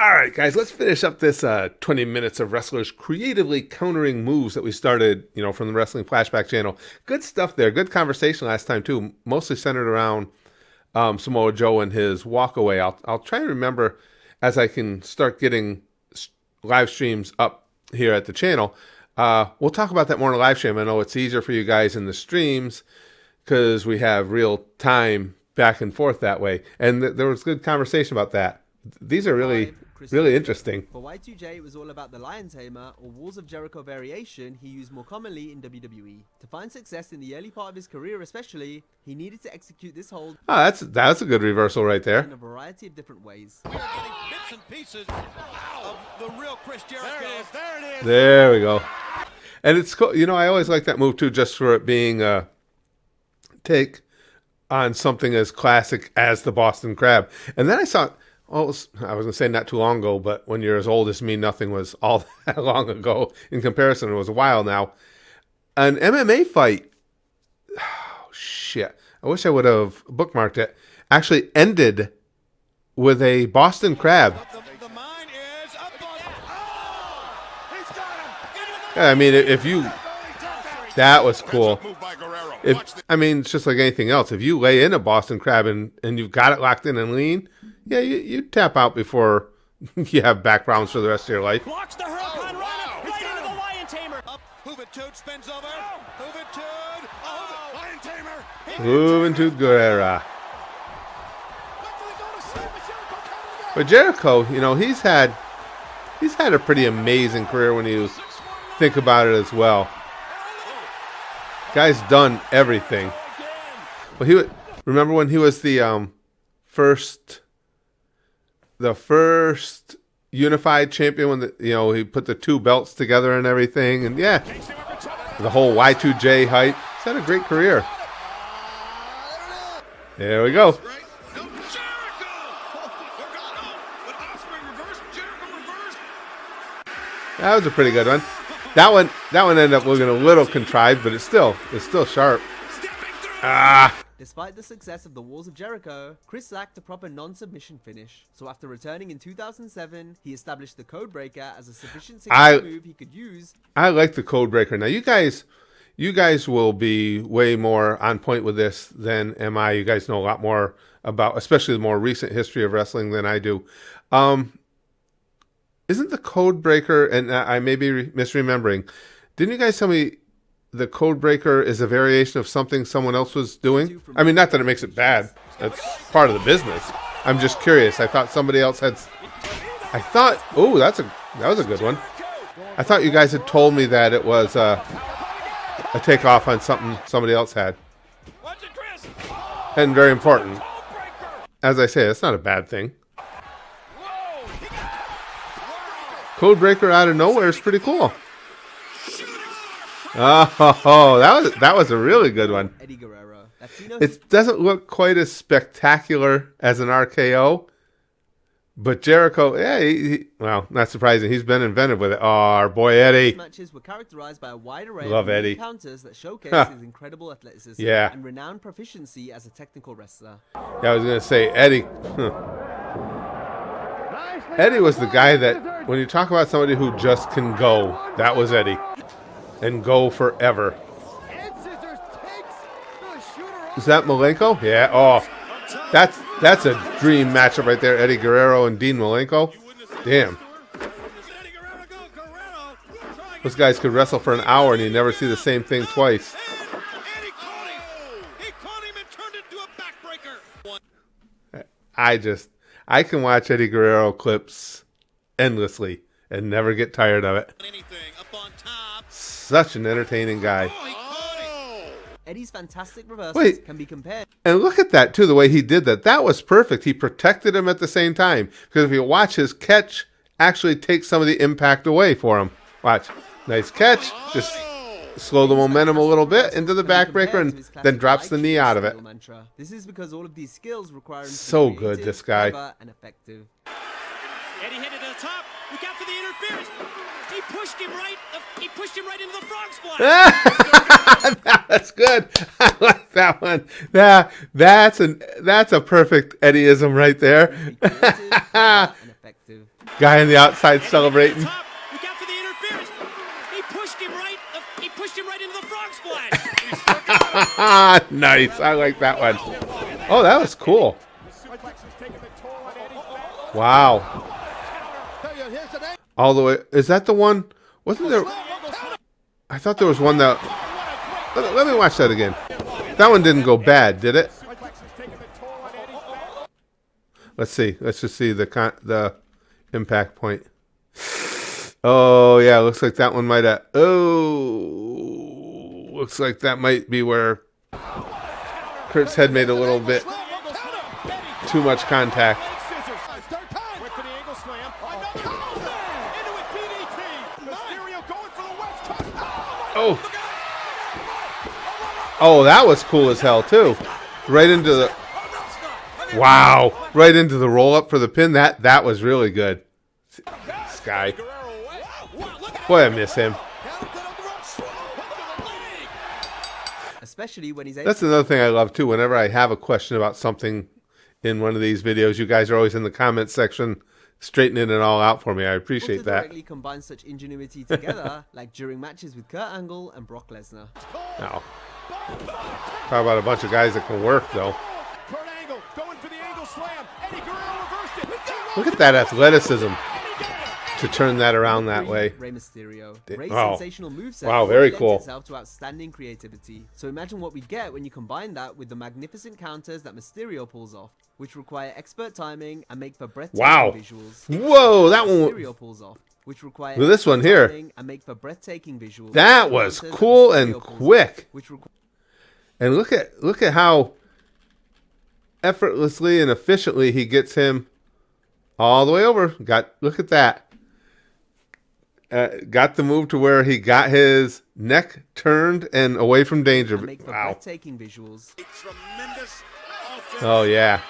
All right, guys, let's finish up this 20 minutes of wrestlers creatively countering moves that we started, from the Wrestling Flashback channel. Good stuff there. Good conversation last time, too. Mostly centered around Samoa Joe and his walkaway. I'll try and remember as I can start getting live streams up here at the channel. We'll talk about that more in a live stream. I know it's easier for you guys in the streams because we have real time back and forth that way. And there was good conversation about that. These are really interesting. For Y2J, it was all about the Lion Tamer, or Walls of Jericho variation he used more commonly in WWE. To find success in the early part of his career especially, he needed to execute this hold that's a good reversal right there. in a variety of different ways. We are getting bits and pieces of the real Chris Jericho. There it is. There we go. And it's cool. I always like that move too, just for it being a take on something as classic as the Boston Crab. And then I saw... I was going to say not too long ago, but when you're as old as me, nothing was all that long ago in comparison. It was a while now. An MMA fight, oh, shit. I wish I would have bookmarked it. Actually ended with a Boston Crab. The mine is up on... Oh! He's got him! Yeah, I mean, if you... That was cool. Move by Guerrero. It's just like anything else. If you lay in a Boston Crab and you've got it locked in and lean... Yeah, you tap out before you have back problems for the rest of your life. Blocks the hurricane right into the Lion Tamer. Up, Juventud spins over. Juventud. Oh, Lion Tamer. Juventud Guerrero. But Jericho, he's had a pretty amazing career when you think about it as well. Guy's done everything. Well, remember when he was the first unified champion when he put the two belts together and everything, and yeah, the whole Y2J hype. He's had a great career. There we go. That was a pretty good one. That one ended up looking a little contrived, but it's still sharp. Despite the success of the Walls of Jericho, Chris lacked a proper non-submission finish. So after returning in 2007, he established the Codebreaker as a sufficient signature move he could use. I like the Codebreaker. Now you guys will be way more on point with this than am I. You guys know a lot more about, especially the more recent history of wrestling than I do. Isn't the Codebreaker, and I may be misremembering, didn't you guys tell me the Codebreaker is a variation of something someone else was doing? I mean, not that it makes it bad. That's part of the business. I'm just curious. I thought somebody else had... Oh, that was a good one. I thought you guys had told me that it was a takeoff on something somebody else had. And very important. As I say, that's not a bad thing. Codebreaker out of nowhere is pretty cool. Oh, that was a really good one. Eddie Guerrero. It doesn't look quite as spectacular as an RKO, but Jericho, yeah, well, not surprising. He's been inventive with it. Oh, our boy Eddie. These matches were characterized by a wide array of Eddie counters that showcase his incredible athleticism and renowned proficiency as a technical wrestler. Yeah, I was going to say Eddie. Eddie was the guy that, when you talk about somebody who just can go, that was Eddie. And go forever. Is that Malenko? Yeah. Oh, that's a dream matchup right there. Eddie Guerrero and Dean Malenko. Damn. Those guys could wrestle for an hour and you never see the same thing twice. He caught him and turned into a backbreaker. I can watch Eddie Guerrero clips endlessly and never get tired of it. Such an entertaining guy. Eddie's fantastic reversals can be compared. And look at that, too, the way he did that. That was perfect. He protected him at the same time. Because if you watch, his catch actually takes some of the impact away for him. Watch. Nice catch. Just slow the momentum a little bit into the backbreaker and then drops the knee out of it. This is because all of these skills require him to so be good, creative, this guy. clever, and effective. Eddie headed to the top. Look out for the interference. He pushed him right into the frog splash. That's good. I like that one. That's a perfect Eddieism right there. Guy on the outside celebrating. Look out for the interference. He pushed him right. He pushed him right into the frog splash. Nice. I like that one. Oh, that was cool. Wow. All the way. Is that the one? Wasn't there? I thought there was one that. Let me watch that again. That one didn't go bad, did it? Let's see. Let's just see the impact point. Oh yeah, looks like that one might have. Oh, looks like that might be where Kurt's head made a little bit too much contact. Oh. Oh, that was cool as hell too. Right into the. Wow. Right into the roll up for the pin. That was really good. Sky. Boy, I miss him. Especially when he's That's another thing I love too. Whenever I have a question about something in one of these videos, you guys are always in the comment section straightening it all out for me. I appreciate that. directly combine such ingenuity together, like during matches with Kurt Angle and Brock Lesnar. No. Talk about a bunch of guys that can work, though. Look at that athleticism to turn that around that way. Rey Mysterio. Rey's Wow. sensational moveset Wow, very lends cool. itself to outstanding creativity. So imagine what we'd get when you combine that with the magnificent counters that Mysterio pulls off, which require expert timing and make for breathtaking Wow. visuals. Whoa, that one. Mysterio pulls off, which require Look at this one expert here. timing and make for breathtaking visuals. That was Counters cool Mysterio and pulls off, quick. which require And look at how effortlessly and efficiently he gets him all the way over. Look at that. Got the move to where he got his neck turned and away from danger. make for Wow. breathtaking visuals. Oh yeah.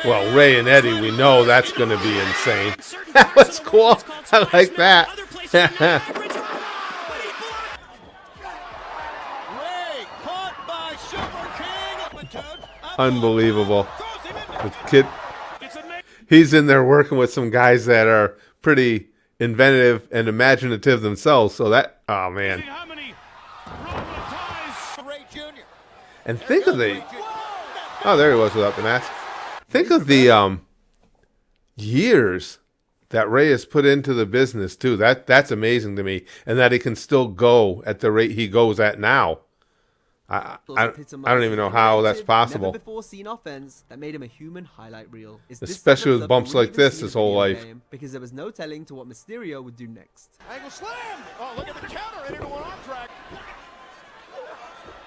Well, Ray and Eddie, we know that's going to be insane. That was cool. I like that. Unbelievable. The kid, he's in there working with some guys that are pretty inventive and imaginative themselves. So that, oh man. And think of the, oh, there he was without the mask. Think of the years that Ray has put into the business too. That's amazing to me, and that he can still go at the rate he goes at now. I don't even know how that's possible. Never before seen offense that made him a human highlight reel. Especially with bumps like this his whole life. Because there was no telling to what Mysterio would do next. Angle slam! Oh, look at the counter and into an arm drag.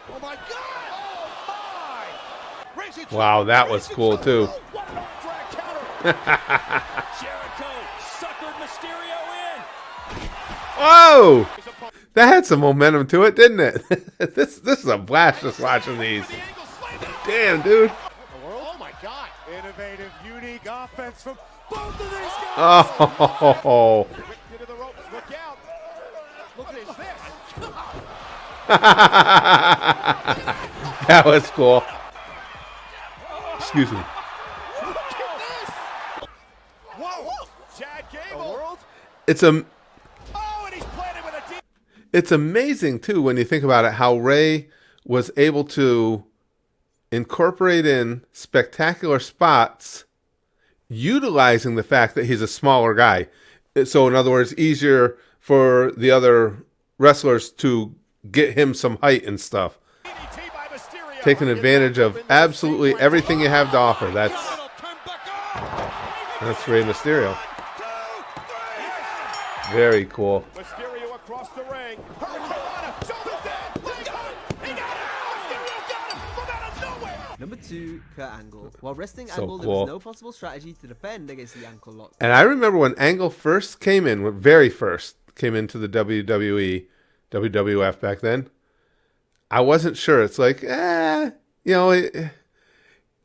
Oh my God! Oh my! Wow, that was cool too. What an arm drag counter! Jericho suckered Mysterio in. Whoa! That had some momentum to it, didn't it? This is a blast just watching these. Damn, dude. Oh my God! Innovative, unique offense from both of these guys. Oh. Into the ropes. Look out! Look at his fist. That was cool. Excuse me. Look at this! Whoa! Chad Gable. It's amazing too when you think about it how Ray was able to incorporate in spectacular spots utilizing the fact that he's a smaller guy. So in other words, easier for the other wrestlers to get him some height and stuff. Taking advantage of absolutely everything you have to offer. That's Rey Mysterio. Very cool. Mysterio across the ring. Number 2, Kurt Angle. While wrestling So Angle, there cool. was no possible strategy to defend against the ankle lock. And I remember when Angle first came in, very first came into the WWE, WWF back then, I wasn't sure. It's like, it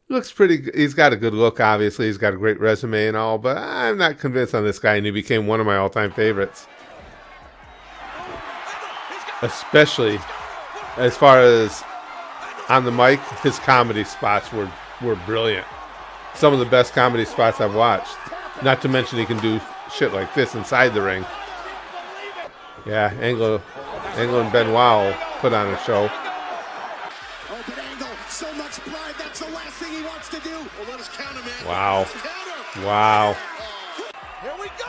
looks pretty good. He's got a good look, obviously. He's got a great resume and all, but I'm not convinced on this guy, and he became one of my all-time favorites. Especially as far as on the mic, his comedy spots were brilliant. some of the best comedy spots I've watched. Not to mention he can do shit like this inside the ring. Yeah, Angle and Benoit will put on a show. Open angle, so much pride, that's the last thing he wants to do. Well, let us counter, man. Wow. Counter. Wow. Here we go.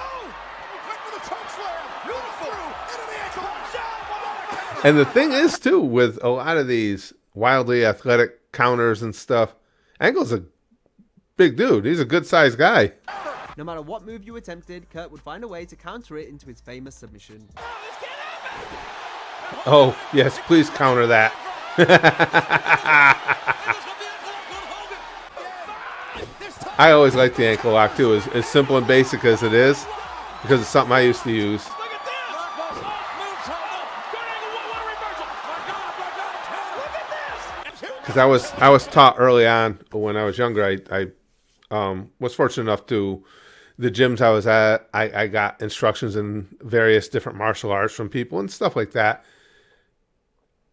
Quick for the choke slam. Beautiful. Into the ankle. And the thing is, too, with a lot of these wildly athletic counters and stuff, Angle's a big dude. He's a good-sized guy. No matter what move you attempted, Kurt would find a way to counter it into his famous submission. Oh, yes, please counter that. I always like the ankle lock, too, as simple and basic as it is, because it's something I used to use. Because I was taught early on when I was younger. I was fortunate enough to the gyms I was at. I got instructions in various different martial arts from people and stuff like that.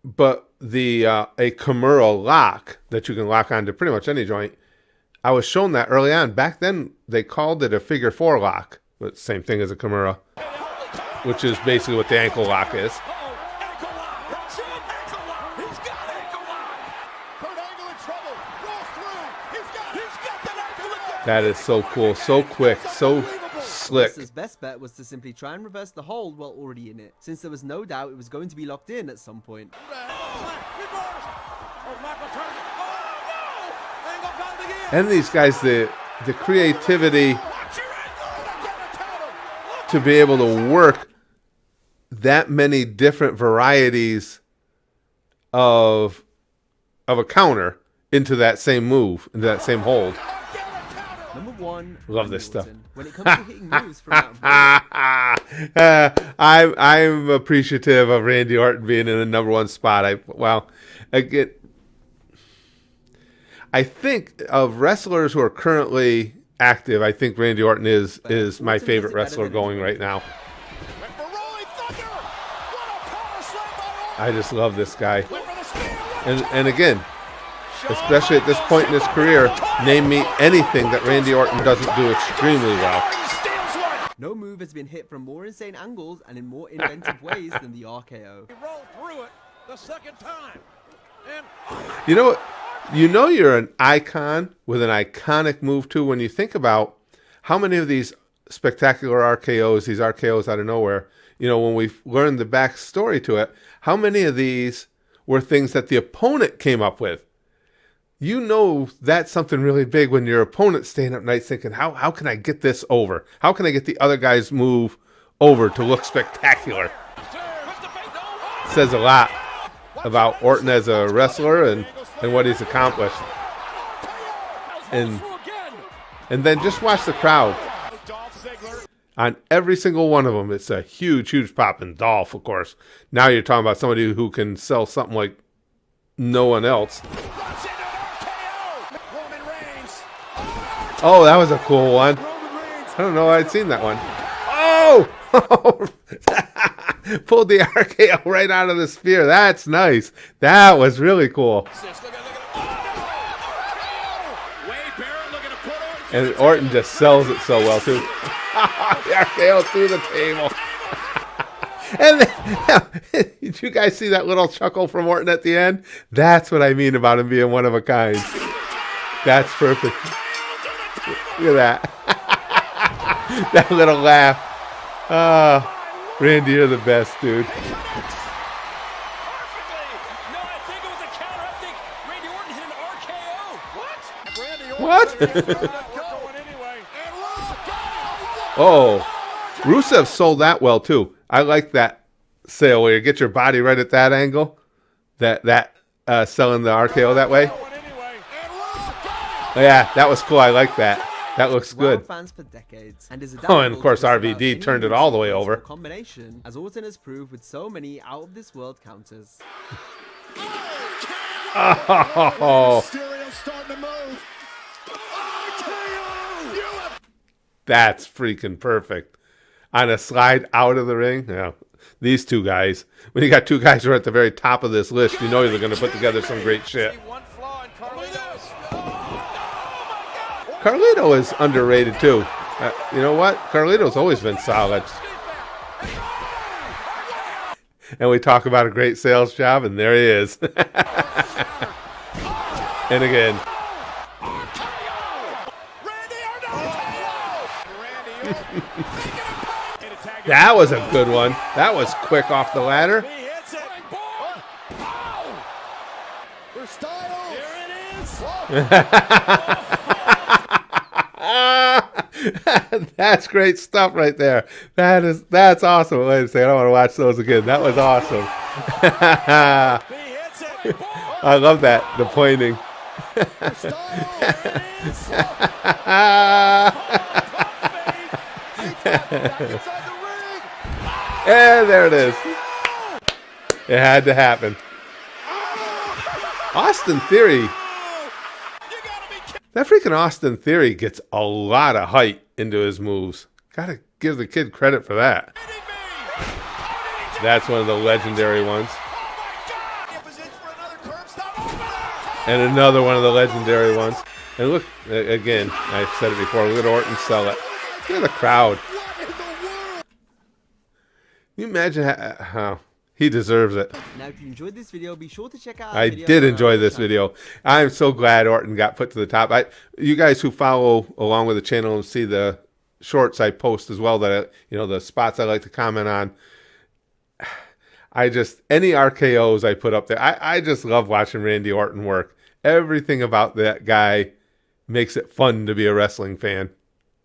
But a Kimura lock that you can lock onto pretty much any joint, I was shown that early on. Back then they called it a figure 4 lock, but same thing as a Kimura, which is basically what the ankle lock is. That is so cool, so quick, so slick. His best bet was to simply try and reverse the hold while already in it, since there was no doubt it was going to be locked in at some point. And these guys, the creativity to be able to work that many different varieties of a counter into that same move, into that same hold. Number 1. Love this stuff. When it comes to hitting moves from out of nowhere. I'm appreciative of Randy Orton being in the number 1 spot. I think of wrestlers who are currently active, I think Randy Orton is my favorite wrestler going right now. I just love this guy. And again, especially at this point in his career, name me anything that Randy Orton doesn't do extremely well. No move has been hit from more insane angles and in more inventive ways than the RKO. He rolled through it the second time. And You know what? You know you're an icon with an iconic move, too, when you think about how many of these spectacular RKOs, these RKOs out of nowhere, you know, when we've learned the backstory to it, how many of these were things that the opponent came up with? You know that's something really big when your opponent's staying up nights thinking, how can I get this over? How can I get the other guy's move over to look spectacular? It says a lot about Orton as a wrestler and what he's accomplished. And then just watch the crowd. On every single one of them, it's a huge, huge pop. And Dolph, of course. Now you're talking about somebody who can sell something like no one else. Oh, that was a cool one. I don't know. I'd seen that one. Oh! Pulled the RKO right out of the spear. That's nice. That was really cool. And Orton just sells it so well, too. The RKO through the table. And then, did you guys see that little chuckle from Orton at the end? That's what I mean about him being one of a kind. That's perfect. Look at that. That little laugh. Randy, you're the best, dude. No, I think it was a counter. I think Randy Orton hit an RKO. What? Oh, Rusev sold that well, too. I like that sale where you get your body right at that angle. That selling the RKO that way. Yeah, that was cool. I like that. That looks good. Fans for decades, and is Oh, and of course RVD turned it all the way over. Combination, as Orton has proved with so many out-of-this-world counters. Oh, that's freaking perfect. On a slide out of the ring. Yeah, these two guys. When you got two guys who are at the very top of this list, you know they're going to put together some great shit. Carlito is underrated too. You know what? Carlito's always been solid. And we talk about a great sales job, and there he is. And again. That was a good one. That was quick off the ladder. That's great stuff right there. That's awesome. Wait a second, I want to watch those again. That was awesome. I love that. The pointing. And there it is. It had to happen. Austin Theory. That freaking Austin Theory gets a lot of height into his moves. Gotta give the kid credit for that. That's one of the legendary ones. And another one of the legendary ones. And look, again, I've said it before, look at Orton sell it. Look at the crowd. Can you imagine how he deserves it? Now, if you enjoyed this video, be sure to check out. I did enjoy this video. I'm so glad Orton got put to the top. You guys who follow along with the channel and see the shorts I post as well, that the spots I like to comment on. Any RKOs I put up there, I just love watching Randy Orton work. Everything about that guy makes it fun to be a wrestling fan.